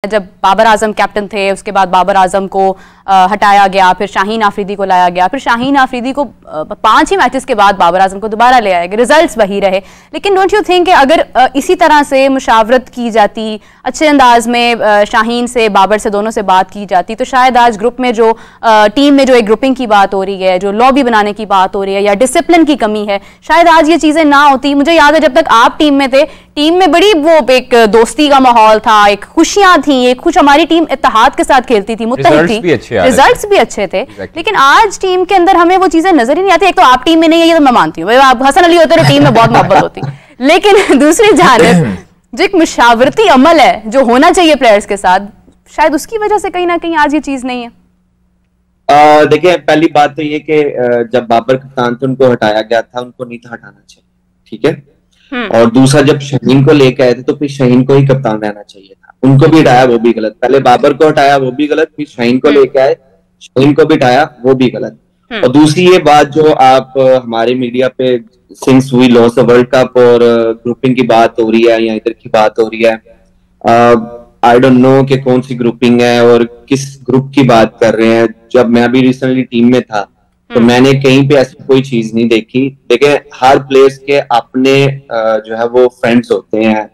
जब बाबर आजम कैप्टन थे, उसके बाद बाबर आजम को हटाया गया, फिर शाहीन आफरीदी को लाया गया, फिर शाहीन आफरीदी को 5 ही मैचेस के बाद बाबर आजम को दोबारा ले आया गया, रिजल्ट्स वही रहे। लेकिन डोंट यू थिंक कि अगर इसी तरह से मुशावरत की जाती, अच्छे अंदाज में शाहीन से बाबर से दोनों से बात की जाती, तो शायद आज ग्रुप में जो टीम में जो एक ग्रुपिंग की बात हो रही है, जो लॉबी बनाने की बात हो रही है, या डिसिप्लिन की कमी है, शायद आज ये चीजें ना होती। मुझे याद है जब तक आप टीम में थे, टीम में बड़ी वो एक दोस्ती का माहौल था, एक खुशियां थी, एक खुश हमारी टीम इत्तेहाद के साथ खेलती थी, मुत्तहिद थी, रिजल्ट्स भी अच्छे थे। लेकिन आज टीम के अंदर हमें वो चीजें नजर ही नहीं आती। एक तो आप टीम में नहीं है, ये तो मैं मानती हूँ, आप हसन अली होते तो टीम में बहुत मोहब्बत होती, लेकिन दूसरी जानिब जो एक मुशावरती अमल है जो होना चाहिए प्लेयर्स के साथ, शायद उसकी वजह से कहीं ना कहीं आज ये चीज नहीं है। देखिए, पहली बात तो ये कि जब बाबर कप्तान थे उनको हटाया गया था, उनको नहीं था हटाना चाहिए, ठीक है। और दूसरा, जब शाहीन को लेके आए थे तो फिर शाहीन को ही कप्तान रहना चाहिए था, उनको भी हटाया वो भी गलत। पहले बाबर को हटाया वो भी गलत, फिर शाहीन को लेके आए, शाहीन को भी हटाया वो भी गलत। और दूसरी ये बात जो आप हमारे मीडिया पे since we lost the world cup और ग्रुपिंग की बात हो रही है या इधर की बात हो रही है, आई डोंट नो कि कौन सी ग्रुपिंग है और किस ग्रुप की बात कर रहे हैं। जब मैं अभी रिसेंटली टीम में था तो मैंने कहीं पे ऐसी कोई चीज नहीं देखी। देखिए, हर प्लेयर्स के अपने जो है वो फ्रेंड्स होते हैं,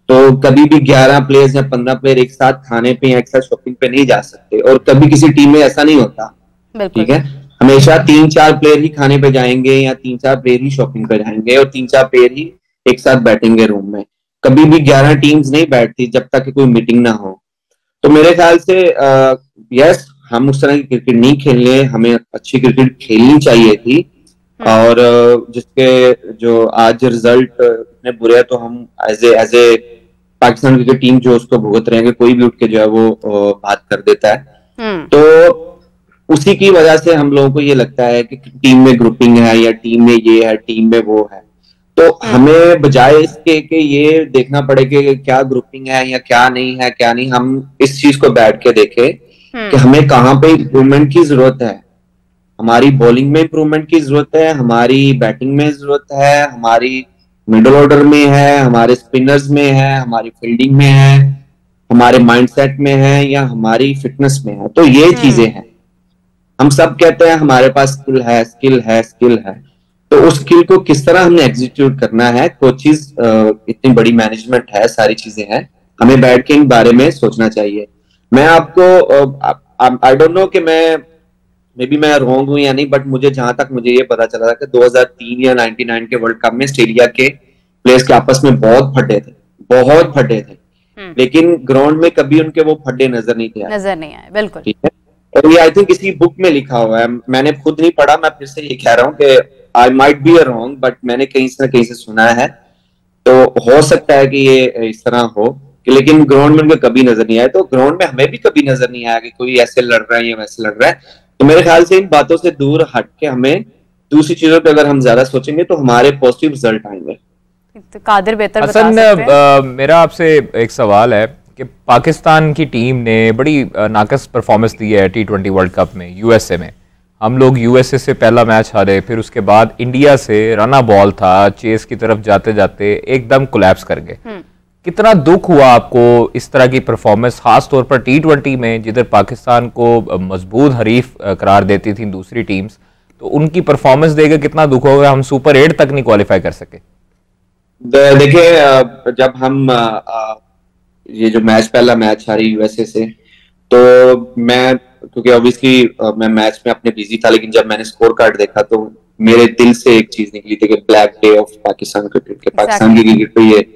तो कभी भी 11 प्लेयर्स या 15 प्लेयर एक साथ खाने पे या एक साथ शॉपिंग पे नहीं जा सकते, और कभी किसी टीम में ऐसा नहीं होता, ठीक है। हमेशा 3-4 प्लेयर ही खाने पे जाएंगे या 3-4 प्लेयर ही शॉपिंग पे जाएंगे और 3-4 प्लेयर ही एक साथ बैठेंगे रूम में। कभी भी 11 टीम्स नहीं बैठती जब तक कि कोई मीटिंग ना हो। तो मेरे ख्याल से यस, हम उस तरह की क्रिकेट नहीं खेलने, हमें अच्छी क्रिकेट खेलनी चाहिए थी। और जिसके जो आज रिजल्ट इतने बुरे हैं, तो हम as a Pakistan cricket team जो उसको भुगत रहे हैं, कोई भी उठ के जो है वो बात कर देता है। तो उसी की वजह से हम लोगों को ये लगता है कि टीम में ग्रुपिंग है या टीम में ये है, टीम में वो है। तो हमें बजाय इसके कि ये देखना पड़े कि क्या ग्रुपिंग है या क्या नहीं है, क्या नहीं, हम इस चीज को बैठ के देखें कि हमें कहाँ पे इम्प्रूवमेंट की जरूरत है। हमारी बॉलिंग में इम्प्रूवमेंट की जरूरत है, हमारी बैटिंग में जरूरत है, हमारी मिडिल ऑर्डर में है, हमारे स्पिनर्स में है, हमारी फील्डिंग में है, हमारे माइंडसेट में है, या हमारी फिटनेस में है। तो ये चीजें हैं। हम सब कहते हैं हमारे पास स्किल है, स्किल है, स्किल है, तो उस स्किल को किस तरह हमने एग्जीक्यूट करना है, कोचिज इतनी बड़ी मैनेजमेंट है, सारी चीजें हैं, हमें बैठ के इन बारे में सोचना चाहिए। मैं आपको आई डोंट नो कि मे बी मैं रॉन्ग हूं या नहीं, बट मुझे जहां तक मुझे ये पता चला था कि 2003 या 99 के वर्ल्ड कप में ऑस्ट्रेलिया के प्लेयर्स के आपस में बहुत फटे थे, लेकिन ग्राउंड में कभी उनके वो फड्डे नजर नहीं आए, बिल्कुल, ठीक है। और ये आई थिंक किसी बुक में लिखा हुआ है, मैंने खुद नहीं पढ़ा, मैं फिर से ये कह रहा हूँ कि I might be wrong, but मैंने कहीं से सुना है। तो हो सकता है कि ये इस तरह हो कि, लेकिन ग्राउंड में उनके कभी नजर नहीं आए। तो ग्राउंड में हमें भी कभी नजर नहीं आया कि कोई ऐसे लड़ रहा है या वैसे लड़ रहा है। तो मेरे ख्याल से इन बातों से दूर हट के हमें दूसरी चीजों पे अगर हम ज्यादा सोचेंगे तो हमारे पॉजिटिव रिजल्ट आएंगे। तो कादिर बेहतर बता सकते हैं। मेरा आपसे एक सवाल है कि पाकिस्तान की टीम ने बड़ी नाकस परफॉर्मेंस दी है T20 वर्ल्ड कप में यूएसए में। हम लोग यूएसए से पहला मैच हारे, फिर उसके बाद इंडिया से रना बॉल था, चेस की तरफ जाते जाते एकदम कोलैप्स कर गए। कितना दुख हुआ आपको इस तरह की परफॉर्मेंस, खास तौर पर T20 में जिधर पाकिस्तान को मजबूत हरीफ करार देती थी दूसरी टीम्स, तो उनकी परफॉर्मेंस देकर कितना दुख होगा हम सुपर 8 तक नहीं क्वालिफाई कर सके। देखिए, जब हम ये जो पहला मैच हारी यूएसए से, तो मैं, क्योंकि ऑब्वियसली मैं मैच में अपने बिजी था, लेकिन जब मैंने स्कोर कार्ड देखा तो मेरे दिल से एक चीज निकली थी कि black day of Pakistan cricket के, पाकिस्तान की क्रिकेट पे ये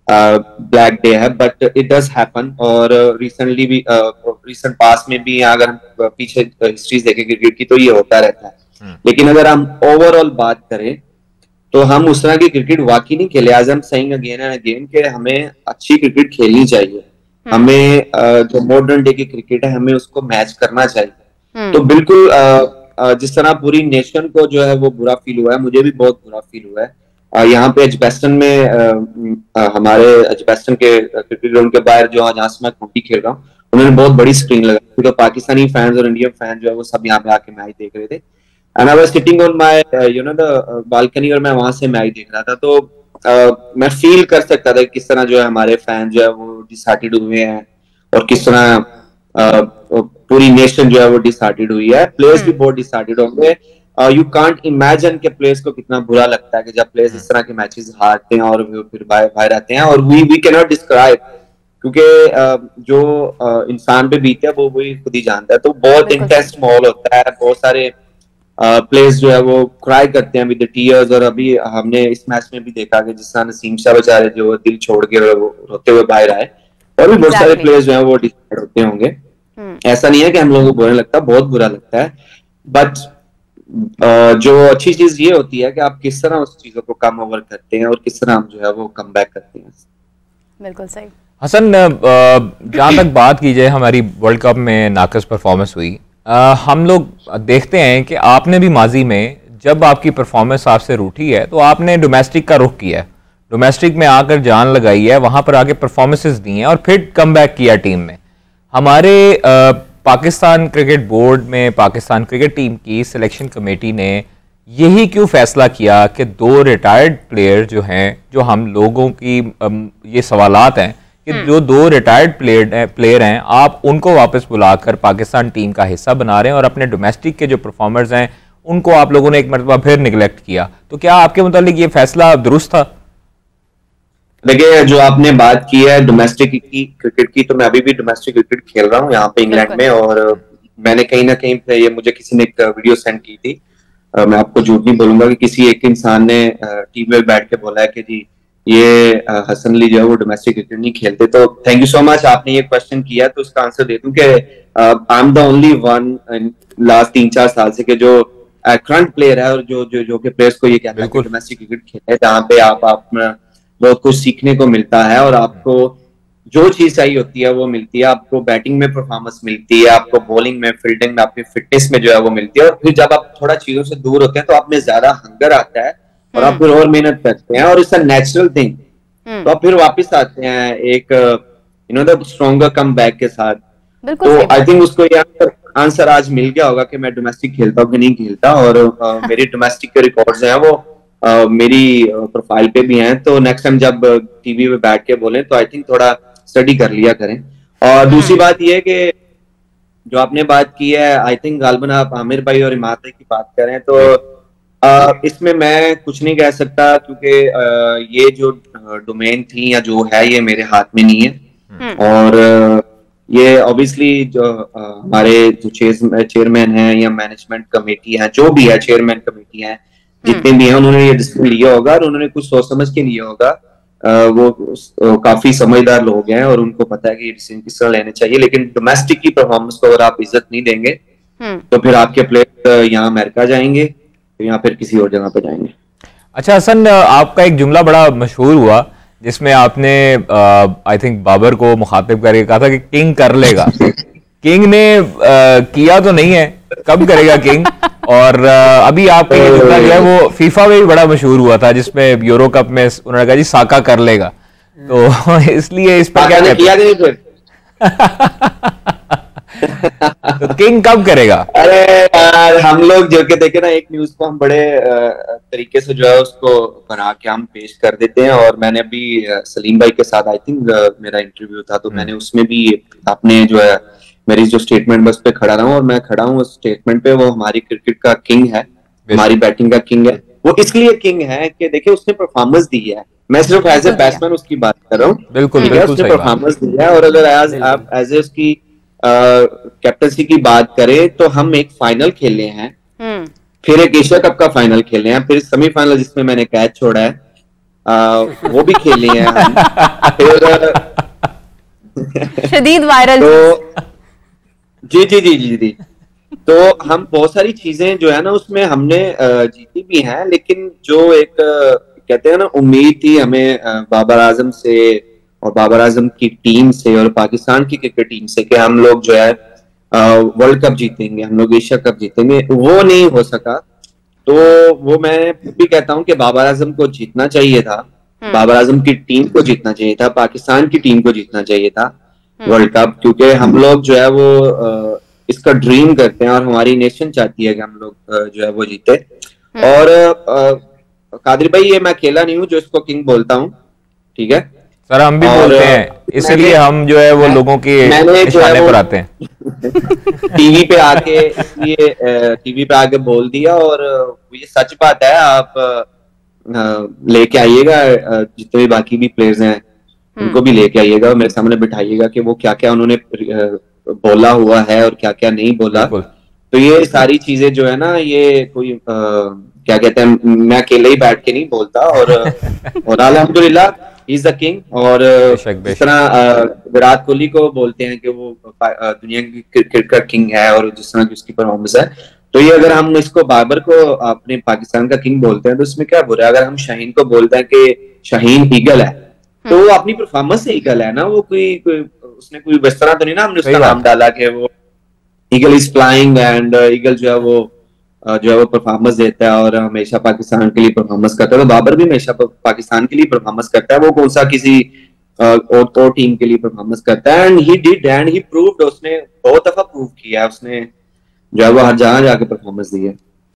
ब्लैक डे है, बट इट डज हैपन। और रिसेंटली भी, रिसेंट पास में भी, अगर हम पीछे हिस्ट्रीज देखें क्रिकेट की, तो ये होता रहता है। लेकिन अगर हम ओवरऑल बात करें तो हम उस तरह की क्रिकेट वाकई नहीं खेले। आज हम सेइंग अगेन एंड अगेन कि हमें अच्छी क्रिकेट खेलनी चाहिए, हमें जो मॉडर्न डे की क्रिकेट है हमें उसको मैच करना चाहिए। तो बिल्कुल जिस तरह पूरी नेशन को जो है वो बुरा फील हुआ है, मुझे भी बहुत बुरा फील हुआ है। यहाँ पे एजबेस्टन में हमारे एजबेस्टन के क्रिकेट ग्राउंड के बाहर जहाँ से मैं कुंटी खेल रहा हूँ, उन्होंने बहुत बड़ी स्क्रीन लगाई, तो पाकिस्तानी फैंस और इंडियन फैंस जो है वो सब यहाँ पे आके मैच देख रहे थे। And I was sitting on my the balcony, और मैं वहां से मैच देख रहा था। तो मैं फील कर सकता था किस तरह जो है हमारे फैन जो है वो डिसहार्टेड हुए हैं, और किस तरह पूरी नेशन जो है वो डिसहार्टेड हुई है, प्लेयर्स भी बहुत डिसहार्टेड होंगे। यू कांट इमेजिन के प्लेयर्स को कितना बुरा लगता है कि जब प्लेयर्स इस तरह के मैचेस हारते हैं और फिर बाहर आते हैं, और वी कैन नॉट डिस्क्राइब, क्योंकि जो इंसान पे बीते है वो वही खुद ही जानता है। तो बहुत इंटेंस माहौल होता है, बहुत सारे प्लेयर्स जो है वो क्राई करते हैं विद द टीयर्स। और अभी हमने इस मैच में भी देखा कि जिस तरह नसीम शाह बेचारे जो दिल छोड़ के रोते हुए बाहर आए, और भी बहुत सारे प्लेयर्स जो है वो डिसहार्टेड होते होंगे। ऐसा नहीं है कि हम लोगों को बुरा लगता, बहुत बुरा लगता है, बट जो अच्छी चीज ये होती है कि आप किस तरह उस चीजों को कम ओवर करते हैं और किस तरह हम जो है वो कम बैक करते हैं। बिल्कुल सही। हसन, जहां तक बात की जाए हमारी वर्ल्ड कप में नाकस परफॉर्मेंस हुई, हम लोग देखते हैं कि आपने भी माजी में जब आपकी परफॉर्मेंस आपसे रूठी है तो आपने डोमेस्टिक का रुख किया है, डोमेस्टिक में आकर जान लगाई है, वहां पर आके परफॉर्मेंसेस दी हैं और फिर कम बैक किया टीम में। हमारे पाकिस्तान क्रिकेट बोर्ड में पाकिस्तान क्रिकेट टीम की सिलेक्शन कमेटी ने यही क्यों फैसला किया कि 2 रिटायर्ड प्लेयर जो हैं, जो हम लोगों की ये सवालात हैं कि जो 2 रिटायर्ड प्लेयर हैं, आप उनको वापस बुलाकर पाकिस्तान टीम का हिस्सा बना रहे हैं और अपने डोमेस्टिक के जो परफॉर्मर्स हैं उनको आप लोगों ने एक मरतबा फिर निगलेक्ट किया, तो क्या आपके मुतालिक ये फैसला दुरुस्त था? देखिए, जो आपने बात की है डोमेस्टिक की क्रिकेट की, तो मैं अभी भी डोमेस्टिक क्रिकेट खेल रहा हूँ यहाँ पे इंग्लैंड में, और मैंने कहीं ना कहीं पे ये मुझे किसी ने एक वीडियो सेंड की थी, मैं आपको झूठ नहीं बोलूंगा कि किसी एक इंसान ने टीम में बैठ के बोला है कि जी ये हसन अली जो है वो डोमेस्टिक क्रिकेट नहीं खेलते। तो थैंक यू सो मच, आपने ये क्वेश्चन किया तो उसका आंसर दे दूं कि I am the only one last 3-4 साल से कि जो करंट प्लेयर है और जो के प्लेयर्स को ये कहता है कि डोमेस्टिक क्रिकेट खेले, जहाँ पे आप बहुत कुछ सीखने को मिलता है और आपको जो चीज चाहिए होती है वो मिलती है। आपको बैटिंग में परफॉर्मेंस मिलती है, आपको बॉलिंग में, फील्डिंग में, आपकी फिटनेस में जो है वो मिलती है, और फिर जब आप थोड़ा चीजों से दूर होते हैं तो आप में ज्यादा हंगर आता है और आप फिर और मेहनत करते हैं, और इट्स अ नेचुरल थिंग। तो आप फिर वापस आते हैं एक द स्ट्रॉन्गर कम बैक के साथ। तो आई थिंक उसको ये आंसर आज मिल गया होगा कि मैं डोमेस्टिक खेलता हूँ कि नहीं खेलता, और मेरे डोमेस्टिक के रिकॉर्ड्स हैं वो मेरी प्रोफाइल पे भी हैं। तो नेक्स्ट टाइम जब टीवी पे बैठ के बोले तो आई थिंक थोड़ा स्टडी कर लिया करें। और दूसरी बात ये कि जो आपने बात की है, आई थिंक गालबन आप आमिर भाई और इमाद भाई की बात करें तो इसमें मैं कुछ नहीं कह सकता, क्योंकि ये जो डोमेन थी या जो है ये मेरे हाथ में नहीं है। और ये ऑब्वियसली जो हमारे जो चेयरमैन हैं या मैनेजमेंट कमेटी है, जो भी है चेयरमैन कमेटी है, जितने भी हैं, उन्होंने ये डिसीजन लिया होगा और उन्होंने कुछ सोच समझ के लिया होगा। वो काफी समझदार लोग हैं और उनको पता है कि ये डिसीजन किस तरह लेने चाहिए। लेकिन डोमेस्टिक की परफॉर्मेंस को अगर आप इज्जत नहीं देंगे तो फिर आपके प्लेयर यहाँ अमेरिका जाएंगे या फिर किसी और जगह पे जाएंगे। अच्छा हसन, आपका एक जुमला बड़ा मशहूर हुआ जिसमें आपने आई थिंक बाबर को मुखातिब करके कहा था कि किंग कर लेगा। किंग ने किया तो नहीं है, कब करेगा किंग? और अभी आपका ये जुमला जो है वो फीफा में भी बड़ा मशहूर हुआ था, जिसमें यूरो कप में उन्होंने कहा जी साका कर लेगा, तो इसलिए इस पर क्या किया नहीं फिर तो किंग कब करेगा? अरे यार, हम लोग जो कि देखे ना, एक न्यूज को हम बड़े तरीके से जो है उसको बना के हम पेश कर देते हैं। और मैंने अभी सलीम भाई के साथ आई थिंक मेरा इंटरव्यू था, तो मैंने उसमें भी आपने जो है मेरी जो स्टेटमेंट बस पे खड़ा रहा हूँ, और मैं खड़ा हूँ उस स्टेटमेंट पे। वो हमारी क्रिकेट का किंग है, हमारी बैटिंग का किंग है। वो इसलिए किंग है कि देखिए उसने परफॉर्मेंस दी है, मैं सिर्फ एज ए बैट्समैन उसकी बात कर रहा हूँ। बिल्कुल उसने परफॉर्मेंस दी है, और अगर आप एज ए उसकी कैप्टनसी की बात करें तो हम एक फाइनल खेले हैं, फिर एक एशिया कप का फाइनल खेले हैं, फिर सेमीफाइनल जिसमें मैंने कैच छोड़ा है वो भी खेले हैं हम। फिर शदीद वायरल तो जी तो हम बहुत सारी चीजें जो है ना उसमें हमने जीती भी हैं, लेकिन जो एक कहते हैं ना उम्मीद थी हमें बाबर आजम से और बाबर आजम की टीम से और पाकिस्तान की क्रिकेट टीम से कि हम लोग जो है वर्ल्ड कप जीतेंगे, हम लोग एशिया कप जीतेंगे, वो नहीं हो सका। तो वो मैं भी कहता हूं कि बाबर आजम को जीतना चाहिए था, बाबर आजम की टीम को जीतना चाहिए था, पाकिस्तान की टीम को जीतना चाहिए था वर्ल्ड कप, क्योंकि हम लोग जो है वो इसका ड्रीम करते हैं और हमारी नेशन चाहती है कि हम लोग जो है वो जीते। और कादिर भाई, ये मैं अकेला नहीं हूं जो इसको किंग बोलता हूं, ठीक है? सर हम भी बोलते हैं, इसलिए हम जो है वो लोगों के निशाने पर आते हैं। टीवी पे आके इसलिए टीवी पे आके बोल दिया, और ये सच बात है। आप लेके आइएगा जितने भी बाकी भी प्लेयर्स हैं उनको भी लेके आइएगा, मेरे सामने बिठाइएगा कि वो क्या क्या उन्होंने बोला हुआ है और क्या क्या नहीं बोला। तो ये सारी चीजें जो है ना, ये कोई क्या कहते हैं, मैं अकेले ही बैठ के नहीं बोलता। और अल्हम्दुलिल्लाह इज द किंग। और जिस तरह विराट कोहली को बोलते हैं कि वो दुनिया की क्रिकेट का किंग है, और जिस तरह की उसकी परफॉर्मेंस है, तो ये अगर हम इसको बाबर को अपने पाकिस्तान का किंग बोलते हैं तो इसमें क्या बुरा है। अगर हम शाहीन को बोलते हैं कि शाहीन ईगल है, तो वो अपनी परफॉर्मेंस से ईगल है ना, वो कोई उसने कोई इस तरह तो नहीं ना हमने उसका नाम डाला कि वो eagle is flying and eagle जो है वो परफॉर्मेंस देता है और हमेशा पाकिस्तान के लिए परफॉर्मेंस करता है। तो बाबर भी हमेशा पाकिस्तान के लिए परफॉर्मेंस करता है, वो कौन सा किसी और टीम के लिए परफॉर्मेंस करता है। And he did and he proved, उसने बहुत दफा प्रूव किया है, उसने जो है वो हर जगह जाके परफॉर्मेंस दी है।